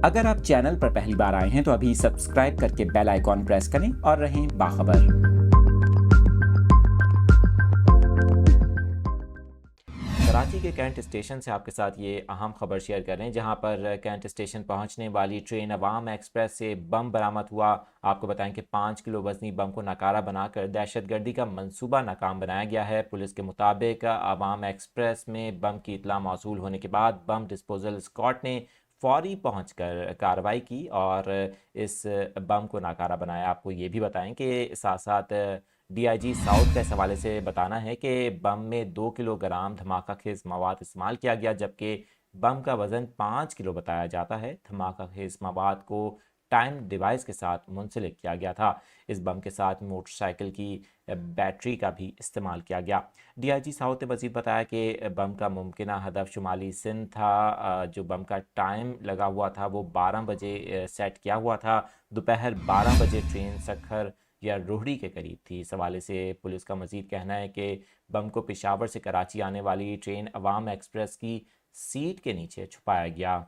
اگر آپ چینل پر پہلی بار آئے ہیں تو ابھی سبسکرائب کر کے بیل آئیکن پریس کریں اور رہیں باخبر۔ کراچی کے کینٹ اسٹیشن سے آپ کے ساتھ یہ اہم خبر شیئر کر رہے ہیں، جہاں پر کینٹ اسٹیشن پہنچنے والی ٹرین عوام ایکسپریس سے بم برآمد ہوا۔ آپ کو بتائیں کہ 5 کلو وزنی بم کو ناکارہ بنا کر دہشت گردی کا منصوبہ ناکام بنایا گیا ہے۔ پولیس کے مطابق عوام ایکسپریس میں بم کی اطلاع موصول ہونے کے بعد بم ڈسپوزل اسکواڈ نے فوری پہنچ کر کارروائی کی اور اس بم کو ناکارہ بنایا۔ آپ کو یہ بھی بتائیں کہ ساتھ ساتھ ڈی آئی جی ساؤتھ کا اس حوالے سے بتانا ہے کہ بم میں 2 کلو گرام دھماکہ خیز مواد استعمال کیا گیا، جبکہ بم کا وزن 5 کلو بتایا جاتا ہے۔ دھماکہ خیز مواد کو ٹائم ڈیوائس کے ساتھ منسلک کیا گیا تھا۔ اس بم کے ساتھ موٹر سائیکل کی بیٹری کا بھی استعمال کیا گیا۔ ڈی آئی جی ساؤتھ نے مزید بتایا کہ بم کا ممکنہ ہدف شمالی سندھ تھا۔ جو بم کا ٹائم لگا ہوا تھا وہ 12 بجے سیٹ کیا ہوا تھا۔ دوپہر 12 بجے ٹرین سکھر یا روہڑی کے قریب تھی۔ اس حوالے سے پولیس کا مزید کہنا ہے کہ بم کو پشاور سے کراچی آنے والی ٹرین عوام ایکسپریس کی سیٹ کے نیچے چھپایا گیا۔